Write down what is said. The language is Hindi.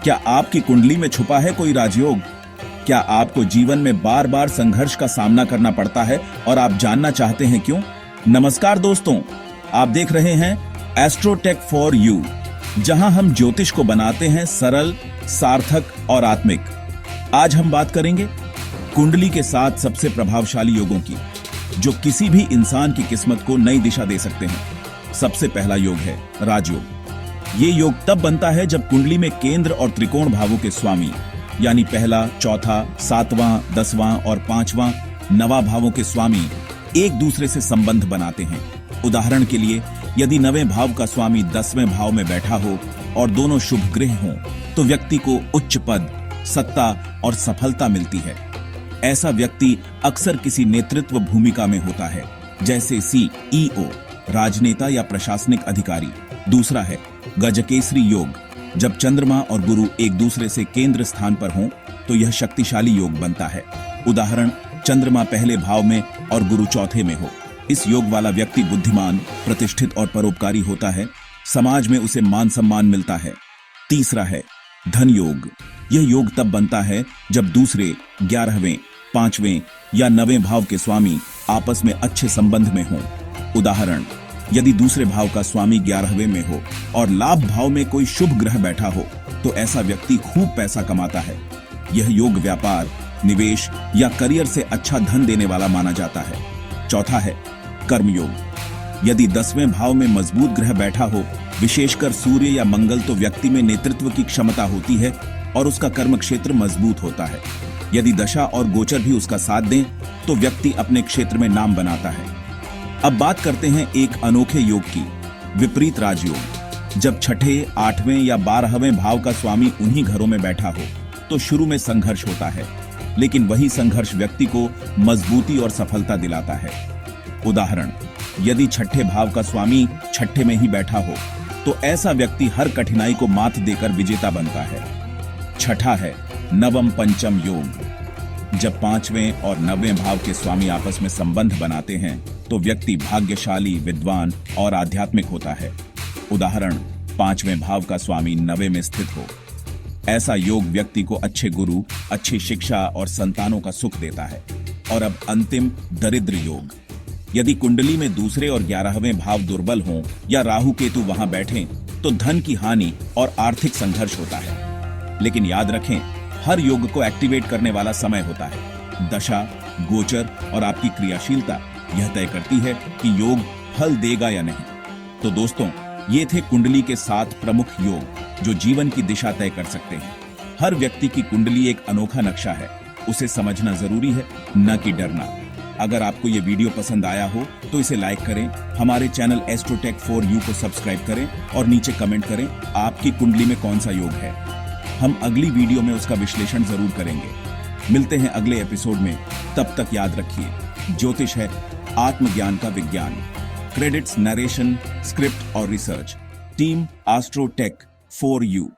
क्या आपकी कुंडली में छुपा है कोई राजयोग? क्या आपको जीवन में बार बार संघर्ष का सामना करना पड़ता है और आप जानना चाहते हैं क्यों? नमस्कार दोस्तों, आप देख रहे हैं एस्ट्रोटेक फॉर यू, जहां हम ज्योतिष को बनाते हैं सरल, सार्थक और आत्मिक। आज हम बात करेंगे कुंडली के 7 सबसे प्रभावशाली योगों की, जो किसी भी इंसान की किस्मत को नई दिशा दे सकते हैं। सबसे पहला योग है राजयोग। ये योग तब बनता है जब कुंडली में केंद्र और त्रिकोण भावों के स्वामी, यानी पहला, चौथा, 7वां, 10वां और 5वां, 9वां भावों के स्वामी एक दूसरे से संबंध बनाते हैं। उदाहरण के लिए, यदि 9वें भाव का स्वामी 10वें भाव में बैठा हो और दोनों शुभ ग्रह हों, तो व्यक्ति को उच्च पद, सत्ता और सफलता मिलती है। ऐसा व्यक्ति अक्सर किसी नेतृत्व भूमिका में होता है, जैसे CEO, राजनेता या प्रशासनिक अधिकारी। दूसरा है गजकेसरी योग। जब चंद्रमा और गुरु एक दूसरे से केंद्र स्थान पर हों, तो यह शक्तिशाली योग बनता है। उदाहरण, चंद्रमा पहले भाव में और गुरु चौथे में हो। इस योग वाला व्यक्ति बुद्धिमान, प्रतिष्ठित और परोपकारी होता है। समाज में उसे मान सम्मान मिलता है। तीसरा है धन योग। यह योग तब बनता है जब दूसरे, 11वें, 5वें या 9वें भाव के स्वामी आपस में अच्छे संबंध में हों। उदाहरण, यदि दूसरे भाव का स्वामी 11वें में हो और लाभ भाव में कोई शुभ ग्रह बैठा हो, तो ऐसा व्यक्ति खूब पैसा कमाता है। यह योग व्यापार, निवेश या करियर से अच्छा धन देने वाला माना जाता है। चौथा है कर्म योग। यदि 10वें भाव में मजबूत ग्रह बैठा हो, विशेषकर सूर्य या मंगल, तो व्यक्ति में नेतृत्व की क्षमता होती है और उसका कर्म क्षेत्र मजबूत होता है। यदि दशा और गोचर भी उसका साथ दें, तो व्यक्ति अपने क्षेत्र में नाम बनाता है। अब बात करते हैं एक अनोखे योग की, विपरीत राजयोग। जब 6ठे, 8वें या 12वें भाव का स्वामी उन्हीं घरों में बैठा हो, तो शुरू में संघर्ष होता है, लेकिन वही संघर्ष व्यक्ति को मजबूती और सफलता दिलाता है। उदाहरण, यदि 6ठे भाव का स्वामी 6ठे में ही बैठा हो, तो ऐसा व्यक्ति हर कठिनाई को मात देकर विजेता बनता है। छठा है नवम पंचम योग। जब 5वें और 9वें भाव के स्वामी आपस में संबंध बनाते हैं, तो व्यक्ति भाग्यशाली, विद्वान और आध्यात्मिक होता है। उदाहरण, 5वें भाव का स्वामी 9वें में स्थित हो। ऐसा योग व्यक्ति को अच्छे गुरु, अच्छी शिक्षा और संतानों का सुख देता है। और अब अंतिम दरिद्र योग। यदि कुंडली में दूसरे और 11वें भाव दुर्बल हों या राहु केतु वहां बैठें, तो धन की हानि और आर्थिक संघर्ष होता है। लेकिन याद रखें, हर योग को एक्टिवेट करने वाला समय होता है। दशा, गोचर और आपकी क्रियाशीलता यह तय करती है कि योग फल देगा या नहीं। तो दोस्तों, ये थे कुंडली के 7 प्रमुख योग जो जीवन की दिशा तय कर सकते हैं। हर व्यक्ति की कुंडली एक अनोखा नक्शा है, उसे समझना जरूरी है, न कि डरना। अगर आपको ये वीडियो पसंद आया हो तो इसे लाइक करें, हमारे चैनल एस्ट्रोटेक फॉर यू को सब्सक्राइब करें और नीचे कमेंट करें आपकी कुंडली में कौन सा योग है। हम अगली वीडियो में उसका विश्लेषण जरूर करेंगे। मिलते हैं अगले एपिसोड में। तब तक याद रखिए, ज्योतिष है आत्मज्ञान का विज्ञान। क्रेडिट्स, नरेशन, स्क्रिप्ट और रिसर्च, टीम एस्ट्रोटेक फॉर यू।